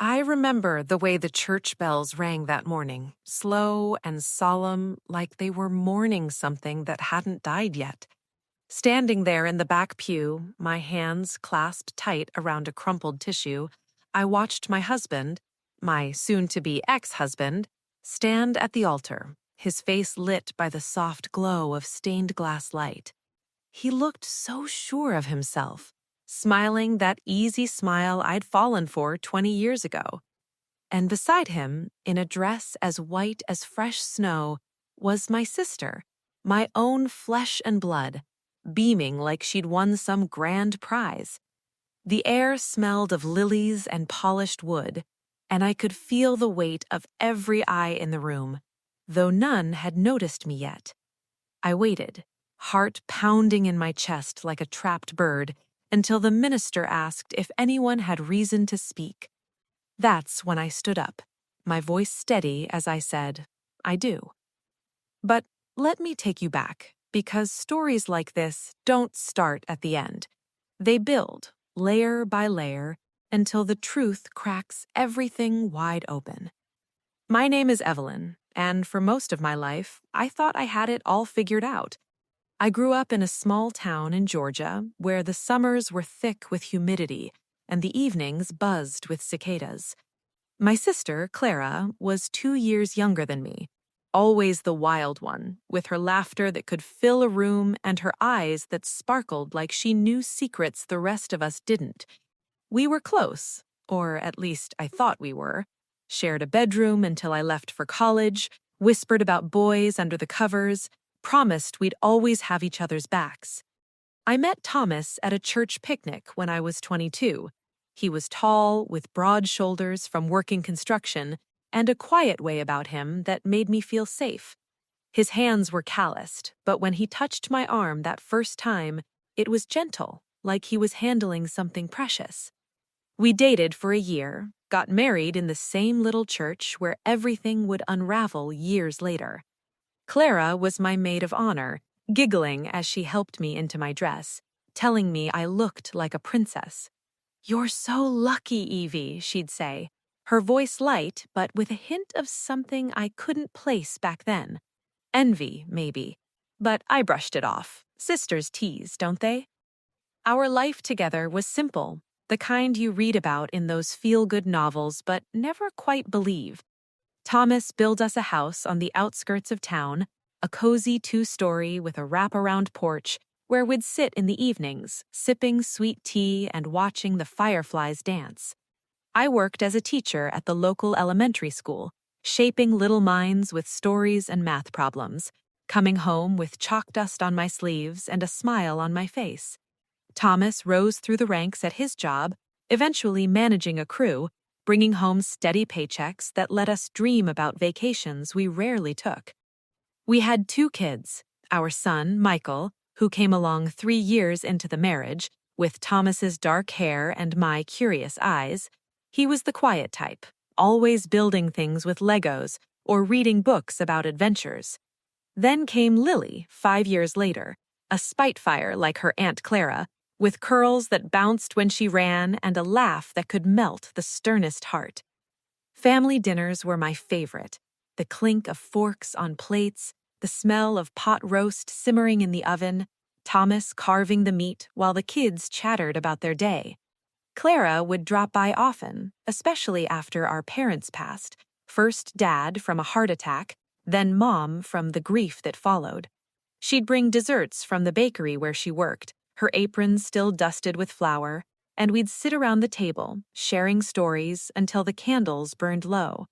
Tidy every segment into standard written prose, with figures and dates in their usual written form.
I remember the way the church bells rang that morning, slow and solemn, like they were mourning something that hadn't died yet. Standing there in the back pew, my hands clasped tight around a crumpled tissue, I watched my husband, my soon-to-be ex-husband, stand at the altar, his face lit by the soft glow of stained glass light. He looked so sure of himself, smiling that easy smile I'd fallen for 20 years ago. And beside him, in a dress as white as fresh snow, was my sister, my own flesh and blood, beaming like she'd won some grand prize. The air smelled of lilies and polished wood, and I could feel the weight of every eye in the room, though none had noticed me yet. I waited, heart pounding in my chest like a trapped bird, until the minister asked if anyone had reason to speak. That's when I stood up, my voice steady as I said, "I do." But let me take you back, because stories like this don't start at the end. They build, layer by layer, until the truth cracks everything wide open. My name is Evelyn, and for most of my life, I thought I had it all figured out. I grew up in a small town in Georgia where the summers were thick with humidity and the evenings buzzed with cicadas. My sister, Clara, was 2 years younger than me, always the wild one, with her laughter that could fill a room and her eyes that sparkled like she knew secrets the rest of us didn't. We were close, or at least I thought we were, shared a bedroom until I left for college, whispered about boys under the covers, promised we'd always have each other's backs. I met Thomas at a church picnic when I was 22. He was tall, with broad shoulders from working construction, and a quiet way about him that made me feel safe. His hands were calloused, but when he touched my arm that first time, it was gentle, like he was handling something precious. We dated for a year, got married in the same little church where everything would unravel years later. Clara was my maid of honor, giggling as she helped me into my dress, telling me I looked like a princess. "You're so lucky, Evie," she'd say, her voice light but with a hint of something I couldn't place back then. Envy, maybe. But I brushed it off. Sisters tease, don't they? Our life together was simple, the kind you read about in those feel-good novels but never quite believe. Thomas built us a house on the outskirts of town, a cozy 2-story with a wraparound porch where we'd sit in the evenings, sipping sweet tea and watching the fireflies dance. I worked as a teacher at the local elementary school, shaping little minds with stories and math problems, coming home with chalk dust on my sleeves and a smile on my face. Thomas rose through the ranks at his job, eventually managing a crew, bringing home steady paychecks that let us dream about vacations we rarely took. We had 2 kids, our son, Michael, who came along 3 years into the marriage, with Thomas's dark hair and my curious eyes. He was the quiet type, always building things with Legos or reading books about adventures. Then came Lily 5 years later, a spitfire like her Aunt Clara, with curls that bounced when she ran and a laugh that could melt the sternest heart. Family dinners were my favorite. The clink of forks on plates, the smell of pot roast simmering in the oven, Thomas carving the meat while the kids chattered about their day. Clara would drop by often, especially after our parents passed, first Dad from a heart attack, then Mom from the grief that followed. She'd bring desserts from the bakery where she worked, her apron still dusted with flour, and we'd sit around the table, sharing stories until the candles burned low.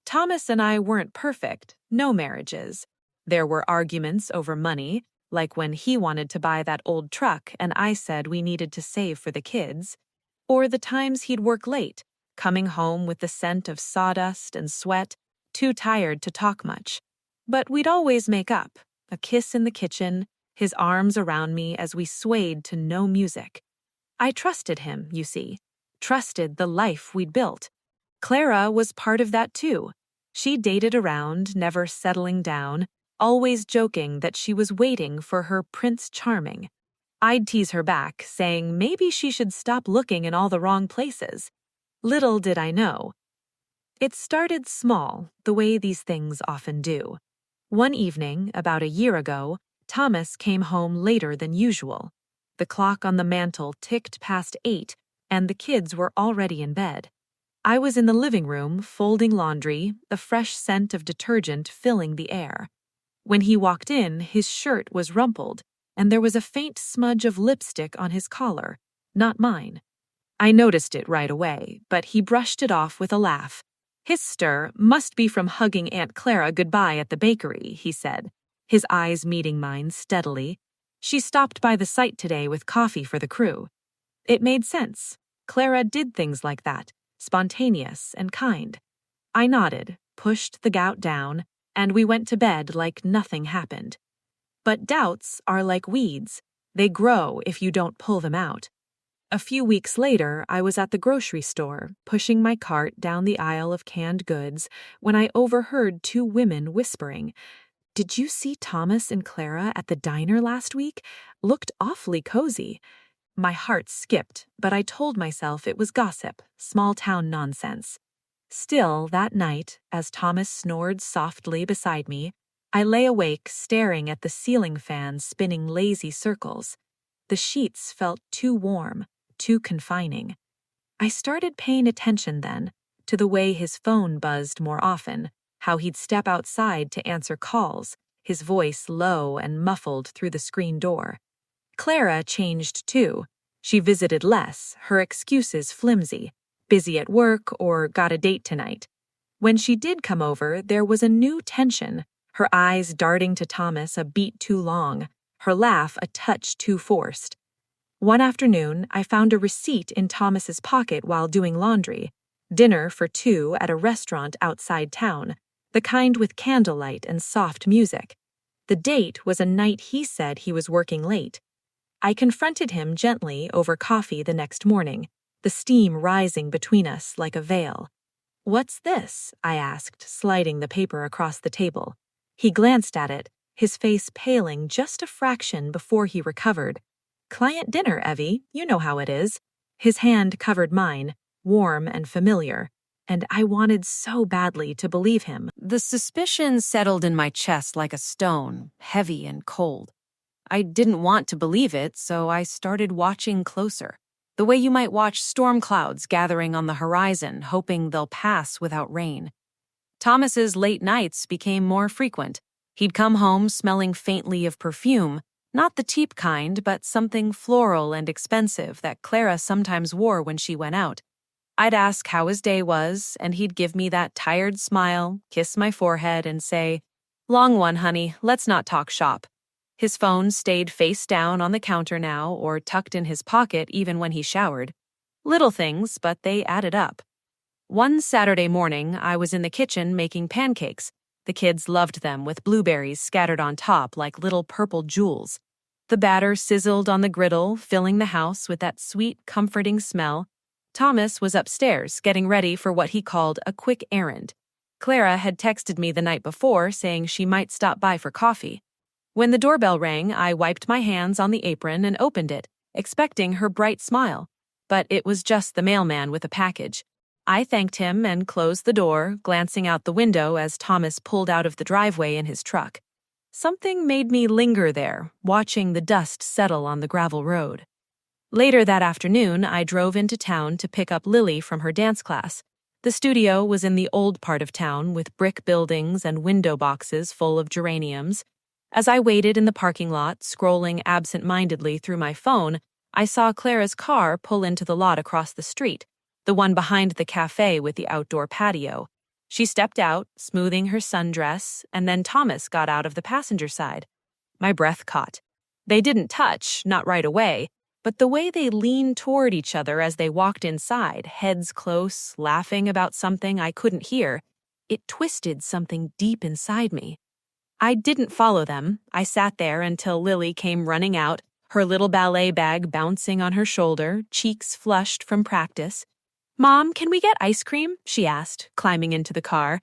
Thomas and I weren't perfect, no marriages. There were arguments over money, like when he wanted to buy that old truck and I said we needed to save for the kids, or the times he'd work late, coming home with the scent of sawdust and sweat, too tired to talk much. But we'd always make up, a kiss in the kitchen, his arms around me as we swayed to no music. I trusted him, you see, trusted the life we'd built. Clara was part of that too. She dated around, never settling down, always joking that she was waiting for her Prince Charming. I'd tease her back, saying maybe she should stop looking in all the wrong places. Little did I know. It started small, the way these things often do. One evening, about a year ago, Thomas came home later than usual. The clock on the mantel ticked past 8, and the kids were already in bed. I was in the living room, folding laundry, the fresh scent of detergent filling the air. When he walked in, his shirt was rumpled, and there was a faint smudge of lipstick on his collar, not mine. I noticed it right away, but he brushed it off with a laugh. His stir must be from hugging Aunt Clara goodbye at the bakery, he said, his eyes meeting mine steadily. She stopped by the site today with coffee for the crew. It made sense. Clara did things like that, spontaneous and kind. I nodded, pushed the gout down, and we went to bed like nothing happened. But doubts are like weeds. They grow if you don't pull them out. A few weeks later, I was at the grocery store, pushing my cart down the aisle of canned goods, when I overheard two women whispering, "Did you see Thomas and Clara at the diner last week? Looked awfully cozy." My heart skipped, but I told myself it was gossip, small-town nonsense. Still, that night, as Thomas snored softly beside me, I lay awake staring at the ceiling fan spinning lazy circles. The sheets felt too warm, too confining. I started paying attention then to the way his phone buzzed more often, how he'd step outside to answer calls, his voice low and muffled through the screen door. Clara changed too. She visited less, her excuses flimsy, busy at work or got a date tonight. When she did come over, there was a new tension, her eyes darting to Thomas a beat too long, her laugh a touch too forced. One afternoon, I found a receipt in Thomas's pocket while doing laundry, dinner for two at a restaurant outside town, the kind with candlelight and soft music. The date was a night he said he was working late. I confronted him gently over coffee the next morning, the steam rising between us like a veil. "What's this?" I asked, sliding the paper across the table. He glanced at it, his face paling just a fraction before he recovered. "Client dinner, Evie, you know how it is." His hand covered mine, warm and familiar, and I wanted so badly to believe him. The suspicion settled in my chest like a stone, heavy and cold. I didn't want to believe it, so I started watching closer, the way you might watch storm clouds gathering on the horizon, hoping they'll pass without rain. Thomas's late nights became more frequent. He'd come home smelling faintly of perfume, not the cheap kind, but something floral and expensive that Clara sometimes wore when she went out. I'd ask how his day was, and he'd give me that tired smile, kiss my forehead, and say, "Long one, honey, let's not talk shop." His phone stayed face down on the counter now, or tucked in his pocket even when he showered. Little things, but they added up. One Saturday morning, I was in the kitchen making pancakes. The kids loved them with blueberries scattered on top like little purple jewels. The batter sizzled on the griddle, filling the house with that sweet, comforting smell. Thomas was upstairs, getting ready for what he called a quick errand. Clara had texted me the night before saying she might stop by for coffee. When the doorbell rang, I wiped my hands on the apron and opened it, expecting her bright smile. But it was just the mailman with a package. I thanked him and closed the door, glancing out the window as Thomas pulled out of the driveway in his truck. Something made me linger there, watching the dust settle on the gravel road. Later that afternoon, I drove into town to pick up Lily from her dance class. The studio was in the old part of town with brick buildings and window boxes full of geraniums. As I waited in the parking lot, scrolling absent-mindedly through my phone, I saw Clara's car pull into the lot across the street, the one behind the cafe with the outdoor patio. She stepped out, smoothing her sundress, and then Thomas got out of the passenger side. My breath caught. They didn't touch, not right away, but the way they leaned toward each other as they walked inside, heads close, laughing about something I couldn't hear, it twisted something deep inside me. I didn't follow them. I sat there until Lily came running out, her little ballet bag bouncing on her shoulder, cheeks flushed from practice. "Mom, can we get ice cream?" she asked, climbing into the car.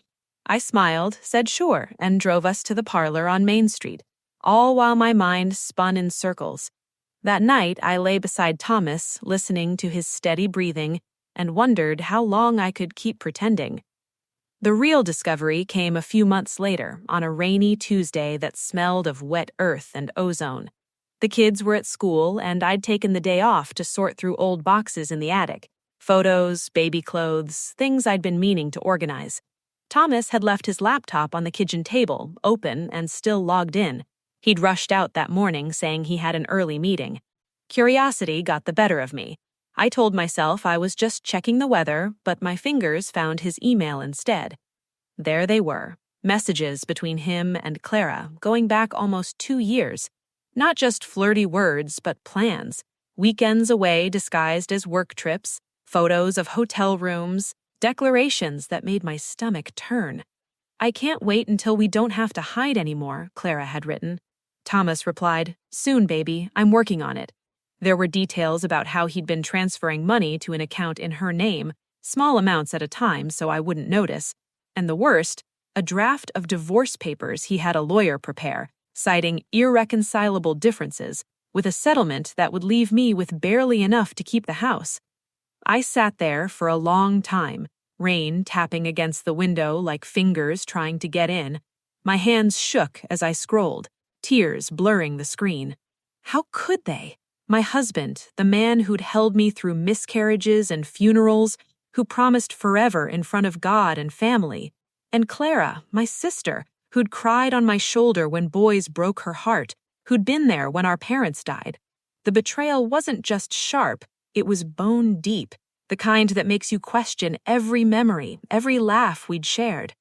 I smiled, said sure, and drove us to the parlor on Main Street, all while my mind spun in circles. That night, I lay beside Thomas, listening to his steady breathing, and wondered how long I could keep pretending. The real discovery came a few months later, on a rainy Tuesday that smelled of wet earth and ozone. The kids were at school, and I'd taken the day off to sort through old boxes in the attic. Photos, baby clothes, things I'd been meaning to organize. Thomas had left his laptop on the kitchen table, open and still logged in. He'd rushed out that morning saying he had an early meeting. Curiosity got the better of me. I told myself I was just checking the weather, but my fingers found his email instead. There they were, messages between him and Clara, going back almost 2 years. Not just flirty words, but plans. Weekends away disguised as work trips, photos of hotel rooms, declarations that made my stomach turn. "I can't wait until we don't have to hide anymore," Clara had written. Thomas replied, "Soon, baby, I'm working on it." There were details about how he'd been transferring money to an account in her name, small amounts at a time so I wouldn't notice, and the worst, a draft of divorce papers he had a lawyer prepare, citing irreconcilable differences, with a settlement that would leave me with barely enough to keep the house. I sat there for a long time, rain tapping against the window like fingers trying to get in. My hands shook as I scrolled, tears blurring the screen. How could they? My husband, the man who'd held me through miscarriages and funerals, who promised forever in front of God and family. And Clara, my sister, who'd cried on my shoulder when boys broke her heart, who'd been there when our parents died. The betrayal wasn't just sharp, it was bone deep, the kind that makes you question every memory, every laugh we'd shared.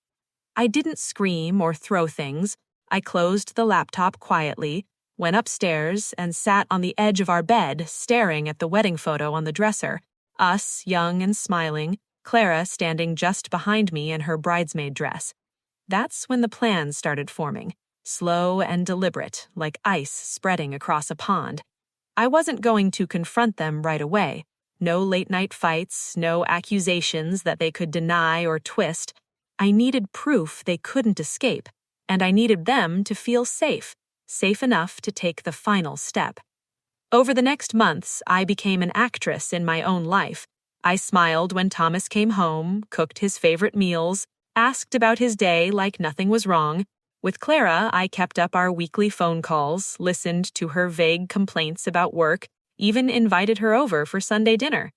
I didn't scream or throw things. I closed the laptop quietly, went upstairs, and sat on the edge of our bed, staring at the wedding photo on the dresser, us young and smiling, Clara standing just behind me in her bridesmaid dress. That's when the plans started forming, slow and deliberate, like ice spreading across a pond. I wasn't going to confront them right away. No late-night fights, no accusations that they could deny or twist. I needed proof they couldn't escape, and I needed them to feel safe enough to take the final step. Over the next months, I became an actress in my own life. I smiled when Thomas came home, cooked his favorite meals, asked about his day like nothing was wrong. With Clara, I kept up our weekly phone calls, listened to her vague complaints about work, even invited her over for Sunday dinner.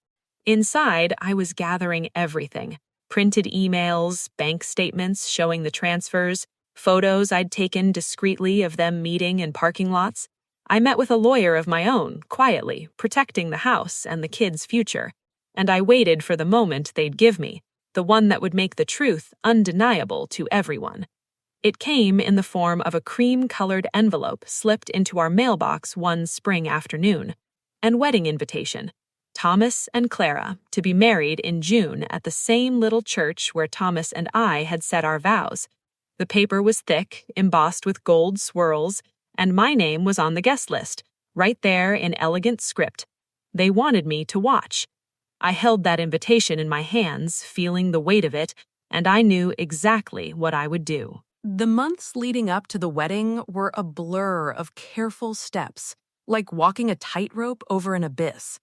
Inside, I was gathering everything: printed emails, bank statements showing the transfers, photos I'd taken discreetly of them meeting in parking lots. I met with a lawyer of my own, quietly, protecting the house and the kids' future. And I waited for the moment they'd give me, the one that would make the truth undeniable to everyone. It came in the form of a cream-colored envelope slipped into our mailbox one spring afternoon. An wedding invitation. Thomas and Clara, to be married in June at the same little church where Thomas and I had said our vows. The paper was thick, embossed with gold swirls, and my name was on the guest list, right there in elegant script. They wanted me to watch. I held that invitation in my hands, feeling the weight of it, and I knew exactly what I would do. The months leading up to the wedding were a blur of careful steps, like walking a tightrope over an abyss.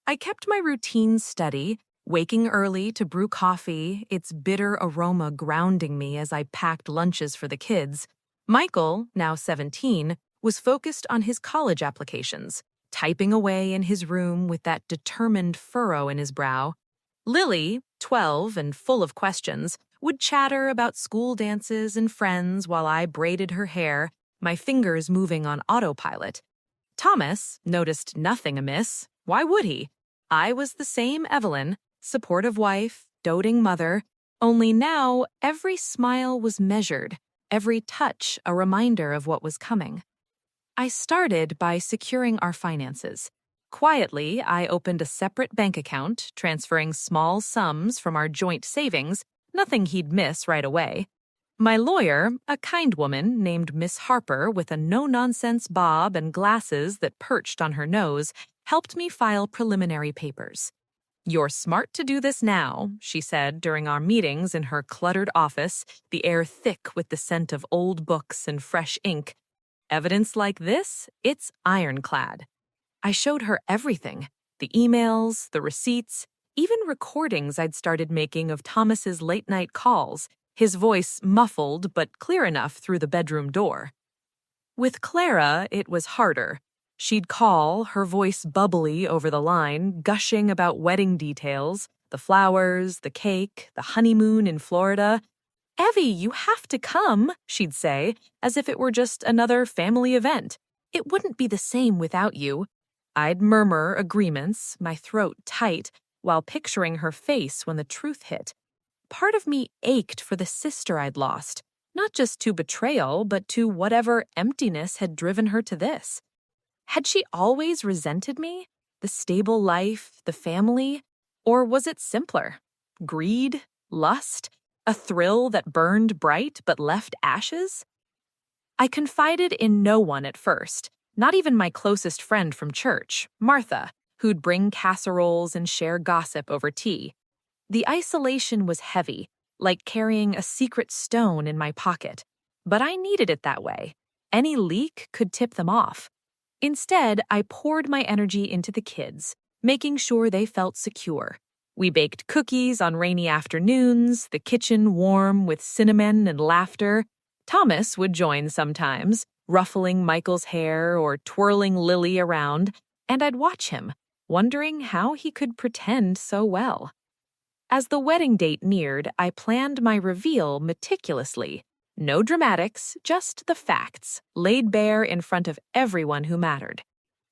I kept my routine steady, waking early to brew coffee, its bitter aroma grounding me as I packed lunches for the kids. Michael, now 17, was focused on his college applications, typing away in his room with that determined furrow in his brow. Lily, 12 and full of questions, would chatter about school dances and friends while I braided her hair, my fingers moving on autopilot. Thomas noticed nothing amiss. Why would he? I was the same Evelyn, supportive wife, doting mother, only now every smile was measured, every touch a reminder of what was coming. I started by securing our finances. Quietly, I opened a separate bank account, transferring small sums from our joint savings, nothing he'd miss right away. My lawyer, a kind woman named Miss Harper with a no-nonsense bob and glasses that perched on her nose, helped me file preliminary papers. "You're smart to do this now," she said during our meetings in her cluttered office, the air thick with the scent of old books and fresh ink. "Evidence like this, it's ironclad." I showed her everything: the emails, the receipts, even recordings I'd started making of Thomas's late-night calls, his voice muffled but clear enough through the bedroom door. With Clara, it was harder. She'd call, her voice bubbly over the line, gushing about wedding details, the flowers, the cake, the honeymoon in Florida. "Evie, you have to come," she'd say, as if it were just another family event. "It wouldn't be the same without you." I'd murmur agreements, my throat tight, while picturing her face when the truth hit. Part of me ached for the sister I'd lost, not just to betrayal, but to whatever emptiness had driven her to this. Had she always resented me? The stable life, the family? Or was it simpler? Greed? Lust? A thrill that burned bright but left ashes? I confided in no one at first, not even my closest friend from church, Martha, who'd bring casseroles and share gossip over tea. The isolation was heavy, like carrying a secret stone in my pocket. But I needed it that way. Any leak could tip them off. Instead, I poured my energy into the kids, making sure they felt secure. We baked cookies on rainy afternoons, the kitchen warm with cinnamon and laughter. Thomas would join sometimes, ruffling Michael's hair or twirling Lily around, and I'd watch him, wondering how he could pretend so well. As the wedding date neared, I planned my reveal meticulously. No dramatics, just the facts, laid bare in front of everyone who mattered.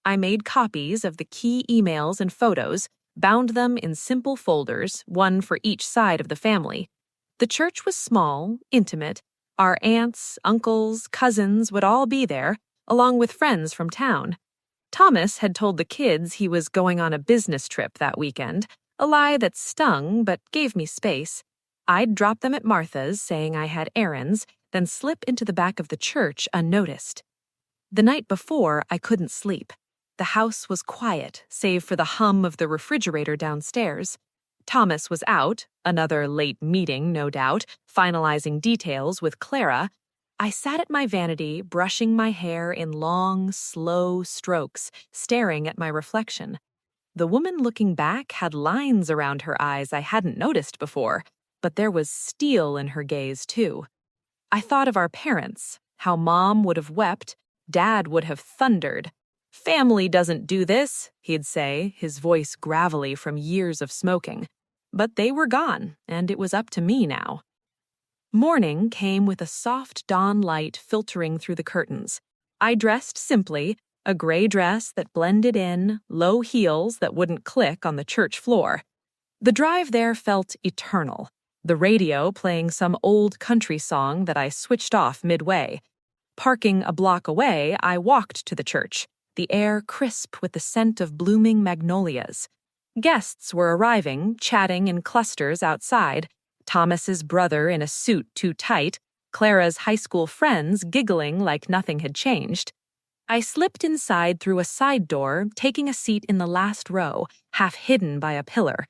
I made copies of the key emails and photos, bound them in simple folders, one for each side of the family. The church was small, intimate. Our aunts, uncles, cousins would all be there, along with friends from town. Thomas had told the kids he was going on a business trip that weekend, a lie that stung but gave me space. I'd drop them at Martha's, saying I had errands, then slip into the back of the church unnoticed. The night before, I couldn't sleep. The house was quiet, save for the hum of the refrigerator downstairs. Thomas was out, another late meeting, no doubt, finalizing details with Clara. I sat at my vanity, brushing my hair in long, slow strokes, staring at my reflection. The woman looking back had lines around her eyes I hadn't noticed before, but there was steel in her gaze, too. I thought of our parents, how Mom would have wept, Dad would have thundered. "Family doesn't do this," he'd say, his voice gravelly from years of smoking. But they were gone, and it was up to me now. Morning came with a soft dawn light filtering through the curtains. I dressed simply, a gray dress that blended in, low heels that wouldn't click on the church floor. The drive there felt eternal, the radio playing some old country song that I switched off midway. Parking a block away, I walked to the church, the air crisp with the scent of blooming magnolias. Guests were arriving, chatting in clusters outside. Thomas's brother in a suit too tight, Clara's high school friends giggling like nothing had changed. I slipped inside through a side door, taking a seat in the last row, half hidden by a pillar.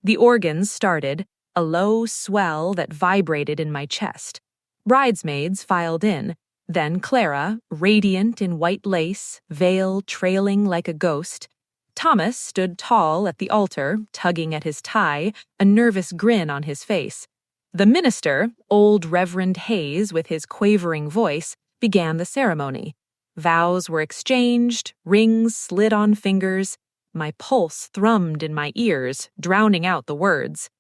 The organs started, a low swell that vibrated in my chest. Bridesmaids filed in, then Clara, radiant in white lace, veil trailing like a ghost. Thomas stood tall at the altar, tugging at his tie, a nervous grin on his face. The minister, old Reverend Hayes with his quavering voice, began the ceremony. Vows were exchanged, rings slid on fingers. My pulse thrummed in my ears, drowning out the words.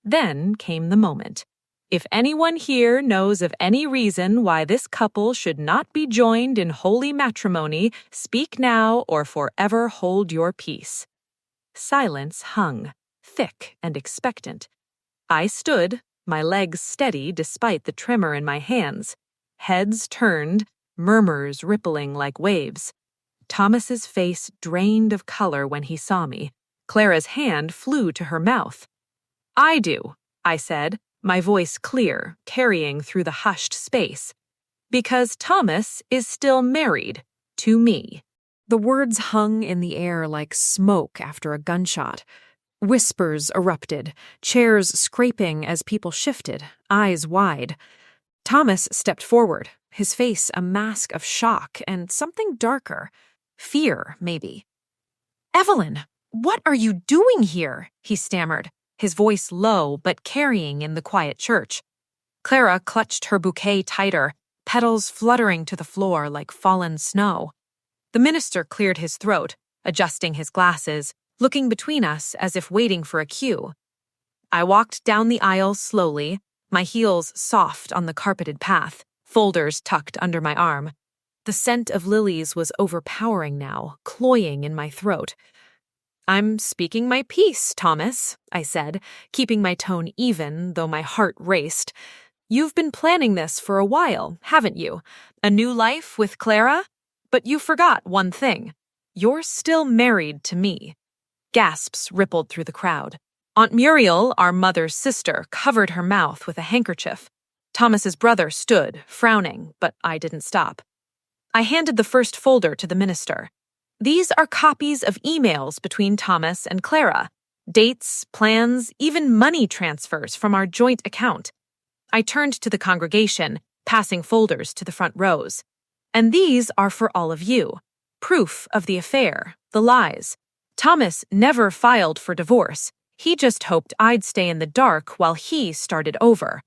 Then came the moment. If anyone here knows of any reason why this couple should not be joined in holy matrimony, speak now or forever hold your peace. Silence hung, thick and expectant. I stood, my legs steady despite the tremor in my hands. Heads turned, murmurs rippling like waves. Thomas's face drained of color when he saw me. Clara's hand flew to her mouth. "I do," I said, my voice clear, carrying through the hushed space. "Because Thomas is still married to me." The words hung in the air like smoke after a gunshot. Whispers erupted, chairs scraping as people shifted, eyes wide. Thomas stepped forward, his face a mask of shock and something darker. Fear, maybe. "Evelyn, "What are you doing here?" he stammered, his voice low but carrying in the quiet church. Clara clutched her bouquet tighter, petals fluttering to the floor like fallen snow. The minister cleared his throat, adjusting his glasses, looking between us as if waiting for a cue. I walked down the aisle slowly, my heels soft on the carpeted path, folders tucked under my arm. The scent of lilies was overpowering now, cloying in my throat. "I'm speaking my piece, Thomas," I said, keeping my tone even, though my heart raced. "You've been planning this for a while, haven't you? A new life with Clara? But you forgot one thing. You're still married to me." Gasps rippled through the crowd. Aunt Muriel, our mother's sister, covered her mouth with a handkerchief. Thomas's brother stood, frowning, but I didn't stop. I handed the first folder to the minister. "These are copies of emails between Thomas and Clara. Dates, plans, even money transfers from our joint account." I turned to the congregation, passing folders to the front rows. "And these are for all of you. Proof of the affair, the lies. Thomas never filed for divorce. He just hoped I'd stay in the dark while he started over."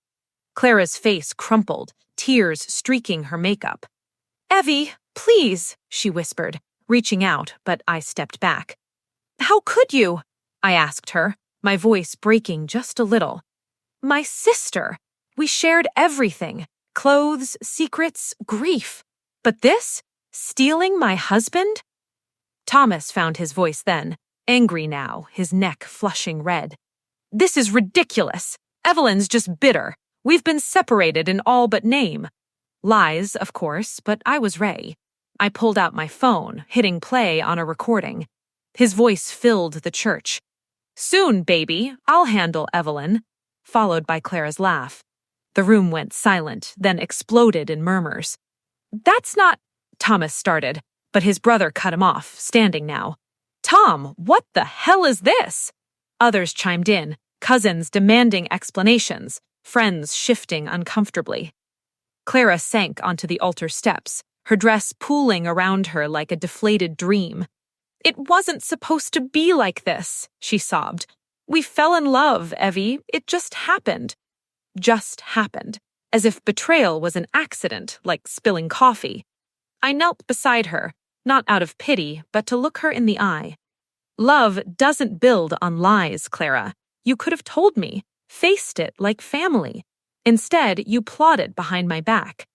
Clara's face crumpled, tears streaking her makeup. "Evie, please," she whispered, reaching out, but I stepped back. "How could you?" I asked her, my voice breaking just a little. "My sister. We shared everything. Clothes, secrets, grief. But this? Stealing my husband?" Thomas found his voice then, angry now, his neck flushing red. "This is ridiculous. Evelyn's just bitter. We've been separated in all but name." Lies, of course, but I was Ray. I pulled out my phone, hitting play on a recording. His voice filled the church. "Soon, baby, I'll handle Evelyn," followed by Clara's laugh. The room went silent, then exploded in murmurs. "That's not—" Thomas started, but his brother cut him off, standing now. "Tom, what the hell is this?" Others chimed in, cousins demanding explanations, friends shifting uncomfortably. Clara sank onto the altar steps, her dress pooling around her like a deflated dream. "It wasn't supposed to be like this," she sobbed. "We fell in love, Evie. It just happened." Just happened, as if betrayal was an accident, like spilling coffee. I knelt beside her, not out of pity, but to look her in the eye. "Love doesn't build on lies, Clara. You could have told me, faced it like family. Instead, you plotted behind my back."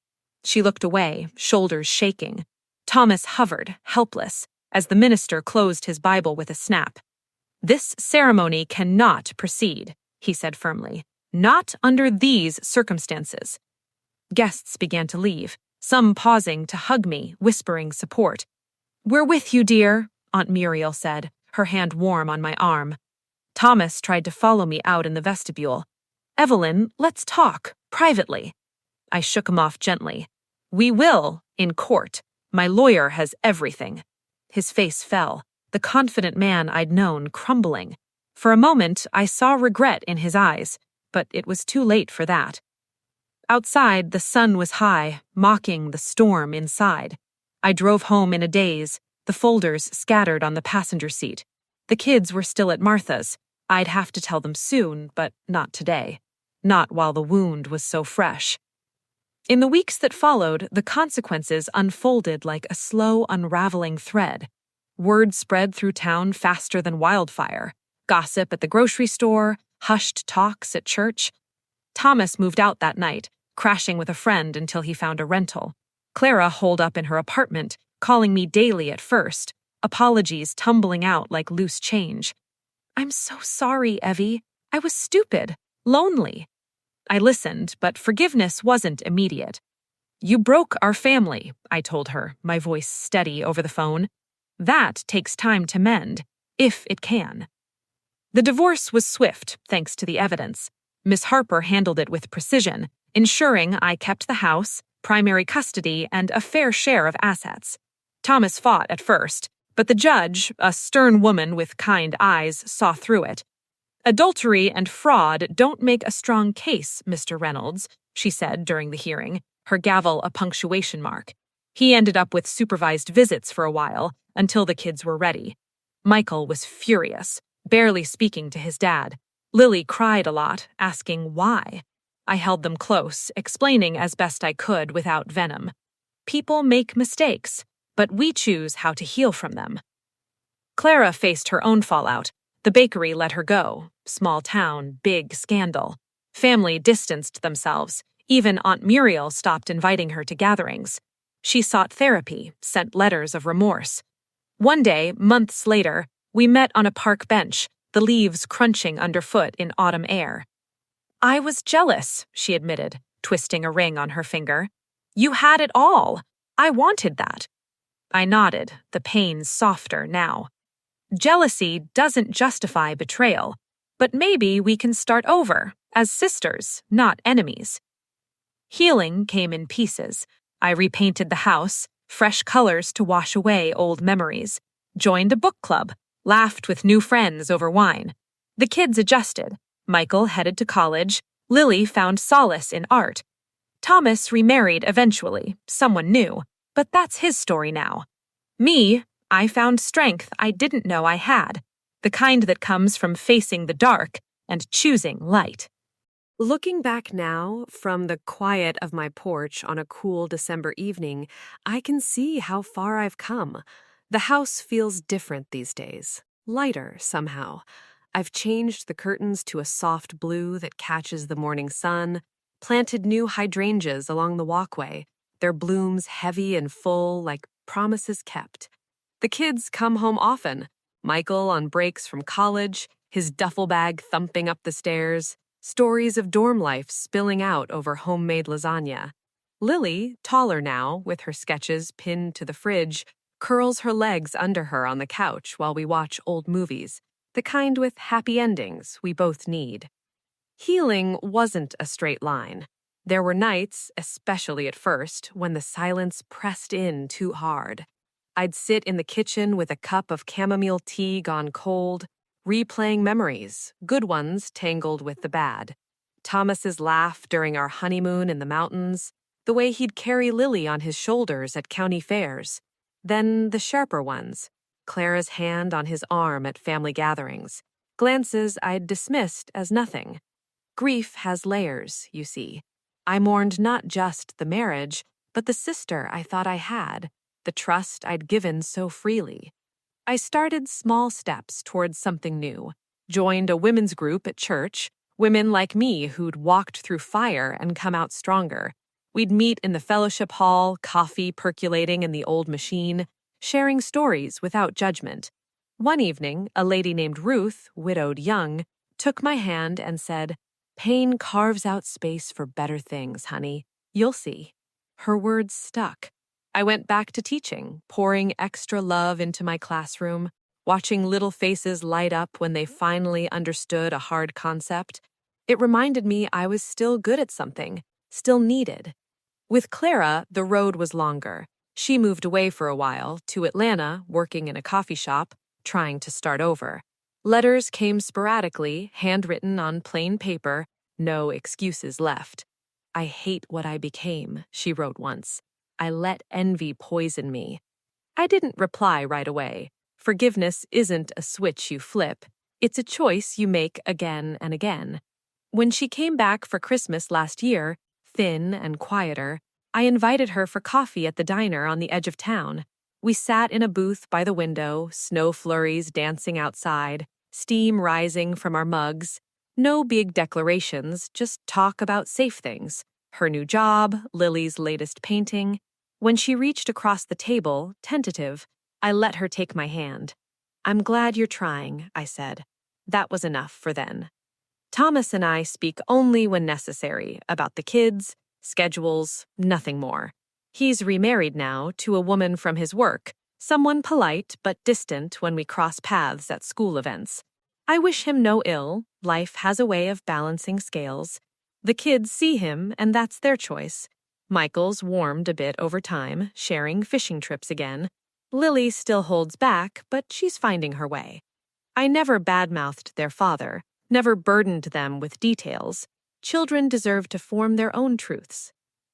She looked away, shoulders shaking. Thomas hovered, helpless, as the minister closed his Bible with a snap. "This ceremony cannot proceed," he said firmly. "Not under these circumstances." Guests began to leave, some pausing to hug me, whispering support. "We're with you, dear," Aunt Muriel said, her hand warm on my arm. Thomas tried to follow me out in the vestibule. "Evelyn, let's talk, privately." I shook him off gently. "We will, in court. My lawyer has everything." His face fell, the confident man I'd known crumbling. For a moment, I saw regret in his eyes, but it was too late for that. Outside, the sun was high, mocking the storm inside. I drove home in a daze, the folders scattered on the passenger seat. The kids were still at Martha's. I'd have to tell them soon, but not today. Not while the wound was so fresh. In the weeks that followed, the consequences unfolded like a slow, unraveling thread. Word spread through town faster than wildfire. Gossip at the grocery store, hushed talks at church. Thomas moved out that night, crashing with a friend until he found a rental. Clara holed up in her apartment, calling me daily at first, apologies tumbling out like loose change. "I'm so sorry, Evie. I was stupid, lonely." I listened, but forgiveness wasn't immediate. "You broke our family," I told her, my voice steady over the phone. "That takes time to mend, if it can." The divorce was swift, thanks to the evidence. Miss Harper handled it with precision, ensuring I kept the house, primary custody, and a fair share of assets. Thomas fought at first, but the judge, a stern woman with kind eyes, saw through it. "Adultery and fraud don't make a strong case, Mr. Reynolds," she said during the hearing, her gavel a punctuation mark. He ended up with supervised visits for a while, until the kids were ready. Michael was furious, barely speaking to his dad. Lily cried a lot, asking why. I held them close, explaining as best I could without venom. People make mistakes, but we choose how to heal from them. Clara faced her own fallout. The bakery let her go. Small town, big scandal. Family distanced themselves. Even Aunt Muriel stopped inviting her to gatherings. She sought therapy, sent letters of remorse. One day, months later, we met on a park bench, the leaves crunching underfoot in autumn air. I was jealous, she admitted, twisting a ring on her finger. You had it all. I wanted that. I nodded, the pain softer now. Jealousy doesn't justify betrayal, but maybe we can start over, as sisters, not enemies. Healing came in pieces. I repainted the house, fresh colors to wash away old memories, joined a book club, laughed with new friends over wine. The kids adjusted. Michael headed to college. Lily found solace in art. Thomas remarried eventually, someone new, but that's his story now. Me, I found strength I didn't know I had, the kind that comes from facing the dark and choosing light. Looking back now, from the quiet of my porch on a cool December evening, I can see how far I've come. The house feels different these days, lighter somehow. I've changed the curtains to a soft blue that catches the morning sun, planted new hydrangeas along the walkway, their blooms heavy and full like promises kept. The kids come home often, Michael on breaks from college, his duffel bag thumping up the stairs, stories of dorm life spilling out over homemade lasagna. Lily, taller now, with her sketches pinned to the fridge, curls her legs under her on the couch while we watch old movies, the kind with happy endings we both need. Healing wasn't a straight line. There were nights, especially at first, when the silence pressed in too hard. I'd sit in the kitchen with a cup of chamomile tea gone cold, replaying memories, good ones tangled with the bad. Thomas's laugh during our honeymoon in the mountains, the way he'd carry Lily on his shoulders at county fairs. Then the sharper ones, Clara's hand on his arm at family gatherings, glances I'd dismissed as nothing. Grief has layers, you see. I mourned not just the marriage, but the sister I thought I had, the trust I'd given so freely. I started small steps towards something new, joined a women's group at church, women like me who'd walked through fire and come out stronger. We'd meet in the fellowship hall, coffee percolating in the old machine, sharing stories without judgment. One evening, a lady named Ruth, widowed young, took my hand and said, "Pain carves out space for better things, honey. You'll see." Her words stuck. I went back to teaching, pouring extra love into my classroom, watching little faces light up when they finally understood a hard concept. It reminded me I was still good at something, still needed. With Clara, the road was longer. She moved away for a while, to Atlanta, working in a coffee shop, trying to start over. Letters came sporadically, handwritten on plain paper, no excuses left. "I hate what I became," she wrote once. "I let envy poison me." I didn't reply right away. Forgiveness isn't a switch you flip. It's a choice you make again and again. When she came back for Christmas last year, thin and quieter, I invited her for coffee at the diner on the edge of town. We sat in a booth by the window, snow flurries dancing outside, steam rising from our mugs. No big declarations, just talk about safe things. Her new job, Lily's latest painting. When she reached across the table, tentative, I let her take my hand. "I'm glad you're trying," I said. That was enough for then. Thomas and I speak only when necessary, about the kids, schedules, nothing more. He's remarried now to a woman from his work, someone polite but distant when we cross paths at school events. I wish him no ill. Life has a way of balancing scales. The kids see him, and that's their choice. Michael's warmed a bit over time, sharing fishing trips again. Lily still holds back, but she's finding her way. I never badmouthed their father, never burdened them with details. Children deserve to form their own truths.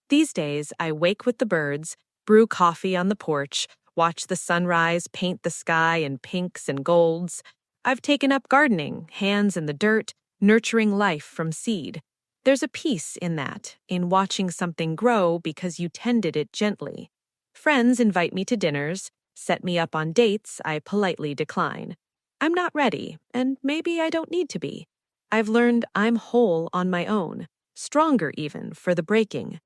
These days, I wake with the birds, brew coffee on the porch, watch the sunrise paint the sky in pinks and golds. I've taken up gardening, hands in the dirt, nurturing life from seed. There's a peace in that, in watching something grow because you tended it gently. Friends invite me to dinners, set me up on dates I politely decline. I'm not ready, and maybe I don't need to be. I've learned I'm whole on my own, stronger even for the breaking.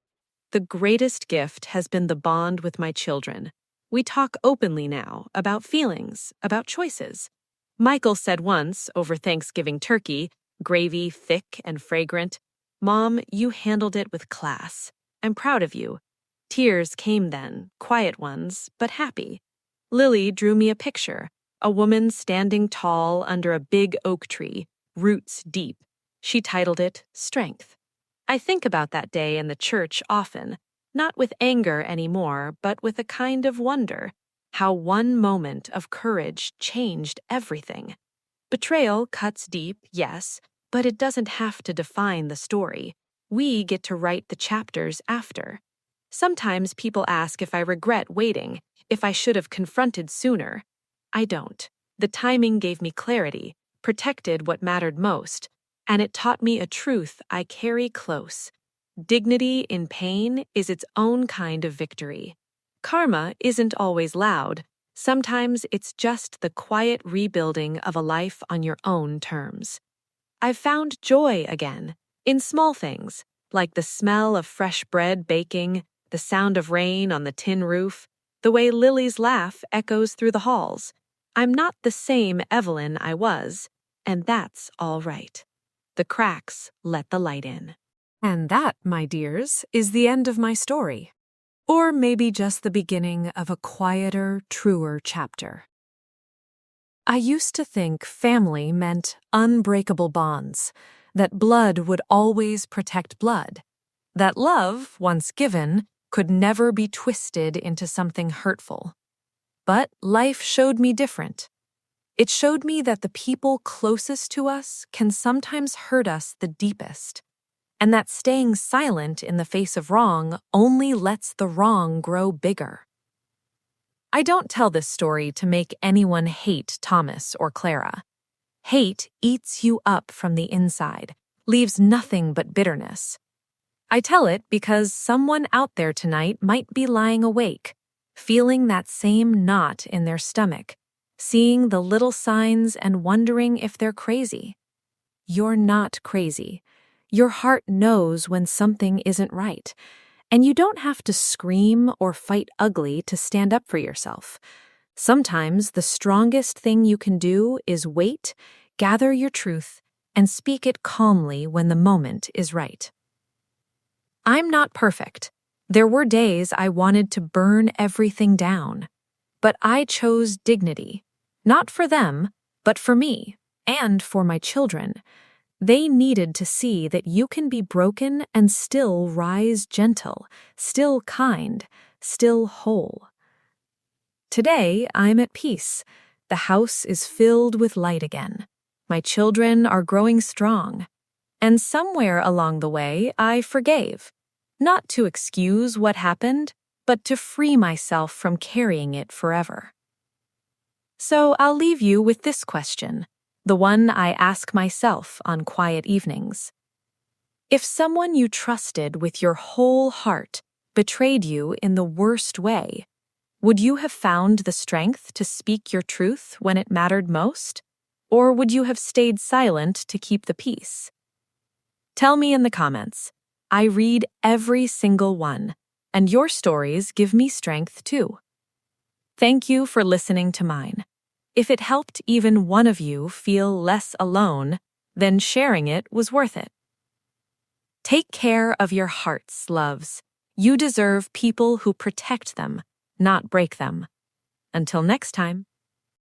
The greatest gift has been the bond with my children. We talk openly now about feelings, about choices. Michael said once, over Thanksgiving turkey, gravy thick and fragrant, "Mom, you handled it with class. I'm proud of you." Tears came then, quiet ones, but happy. Lily drew me a picture, a woman standing tall under a big oak tree, roots deep. She titled it Strength. I think about that day in the church often, not with anger anymore, but with a kind of wonder, how one moment of courage changed everything. Betrayal cuts deep, yes, but it doesn't have to define the story. We get to write the chapters after. Sometimes people ask if I regret waiting, if I should have confronted sooner. I don't. The timing gave me clarity, protected what mattered most, and it taught me a truth I carry close. Dignity in pain is its own kind of victory. Karma isn't always loud. Sometimes it's just the quiet rebuilding of a life on your own terms. I've found joy again, in small things, like the smell of fresh bread baking, the sound of rain on the tin roof, the way Lily's laugh echoes through the halls. I'm not the same Evelyn I was, and that's all right. The cracks let the light in. And that, my dears, is the end of my story. Or maybe just the beginning of a quieter, truer chapter. I used to think family meant unbreakable bonds, that blood would always protect blood, that love, once given, could never be twisted into something hurtful. But life showed me different. It showed me that the people closest to us can sometimes hurt us the deepest, and that staying silent in the face of wrong only lets the wrong grow bigger. I don't tell this story to make anyone hate Thomas or Clara. Hate eats you up from the inside, leaves nothing but bitterness. I tell it because someone out there tonight might be lying awake, feeling that same knot in their stomach, seeing the little signs and wondering if they're crazy. You're not crazy. Your heart knows when something isn't right, and you don't have to scream or fight ugly to stand up for yourself. Sometimes the strongest thing you can do is wait, gather your truth, and speak it calmly when the moment is right. I'm not perfect. There were days I wanted to burn everything down, but I chose dignity, not for them, but for me and for my children. They needed to see that you can be broken and still rise gentle, still kind, still whole. Today, I'm at peace. The house is filled with light again. My children are growing strong. And somewhere along the way, I forgave. Not to excuse what happened, but to free myself from carrying it forever. So I'll leave you with this question, the one I ask myself on quiet evenings. If someone you trusted with your whole heart betrayed you in the worst way, would you have found the strength to speak your truth when it mattered most? Or would you have stayed silent to keep the peace? Tell me in the comments. I read every single one, and your stories give me strength too. Thank you for listening to mine. If it helped even one of you feel less alone, then sharing it was worth it. Take care of your hearts, loves. You deserve people who protect them, not break them. Until next time.